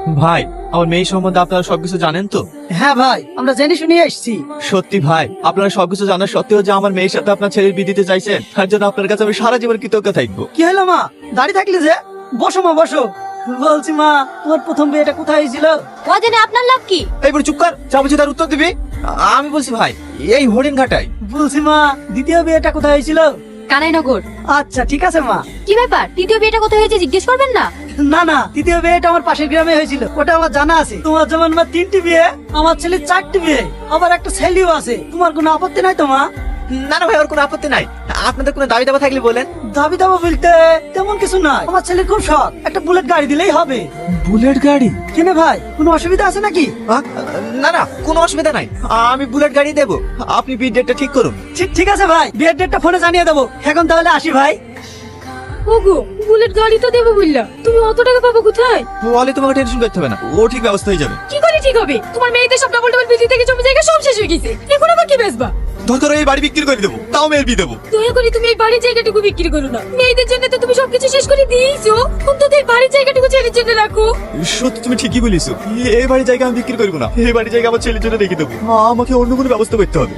ভাই, আমার মেয়ে সম্বন্ধে আপনারা সবকিছু জানেন তো? হ্যাঁ ভাই, আমরা জেনে শুনে এসেছি। সত্যি ভাই, আপনারা সবকিছু জানার সত্ত্বেও যে আমার মেয়ের সাথে আপনার ছেলের বিয়ে দিতে চাইছেন, তার জন্য আপনার কাছে আমি সারা জীবন কৃতজ্ঞ থাকবো। কি হলো মা, দাঁড়িয়ে থাকলে যে? বসো মা, বসো। বলছি মা, তোমার প্রথম বিয়েটা কোথায় হয়েছিল? ও জেনে আপনার লাভ কি? এইবার চুপ কর, যা বলছি তার উত্তর দিবি। আমি বলছি ভাই, এই হরিণ ঘাটায়। বলছি মা, দ্বিতীয় বিয়েটা কোথায় হয়েছিল? কানাইনগর। আচ্ছা ঠিক আছে মা। কি ব্যাপার, তৃতীয় বিয়েটা কোথায় হয়েছে জিজ্ঞেস করবেন না? না না, তৃতীয় বিয়েটা আমার পাশের গ্রামে হয়েছিল, ওটা আমার জানা আছে। তোমার যেমন মা 3টি বিয়ে, আমার ছেলের 4টি বিয়ে, আবার একটা ছেলেও আছে। তোমার কোনো আপত্তি নাই তো মা? না না ভাই, ওর কোনো আপত্তি নাই। আপনাদের কোনো দাবি দাবা থাকলে বলেন। দাবি দাবা বলতে তেমন কিছু নাই। আমার ছেলের খুব শখ, একটা বুলেট গাড়ি দিলেই হবে। বুলেট গাড়ি? কেনে ভাই, কোনো অসুবিধা আছে নাকি? না না, কোনো অসুবিধা নাই। আমি বুলেট গাড়ি দেবো, আপনি বিয়ের ডেটটা ঠিক করুন। ঠিক আছে ভাই, বিয়ের ডেটটা ফোনে জানিয়ে দেবো। এখন তাহলে আসি ভাই। ওগো, বুলেট গাড়ি তো দেবো বললা, তুমি অত টাকা পাবো কোথায়? বলে তোমাকে টেনশন করতে হবে না, ও ঠিক ব্যবস্থা হয়ে যাবে। কি করে ঠিক হবে? তোমার মেয়েদের সব ডাবল ডাবল বিক্রি থেকে জমি জায়গা সব শেষ হয়ে গেছে, এখন আবার কি বেচবা? দরকার এই বাড়ি বিক্রি করে দেবো, তাও মেয়ের বিয়ে দেবো। দয়া করে তুমি এই বাড়ির জায়গাটুকু বিক্রি করো না। মেয়েদের জন্য তো তুমি সবকিছু শেষ করে দিয়েছো, অন্তত এই বাড়ির জায়গাটুকু ছেলের জন্য রাখো। সত্যি তুমি ঠিকই বলিস, এই বাড়ির জায়গা আমি বিক্রি করবো না, এই বাড়ির জায়গা আমার ছেলের জন্য রেখে দেবো। আমাকে অন্য কোনো ব্যবস্থা করতে হবে।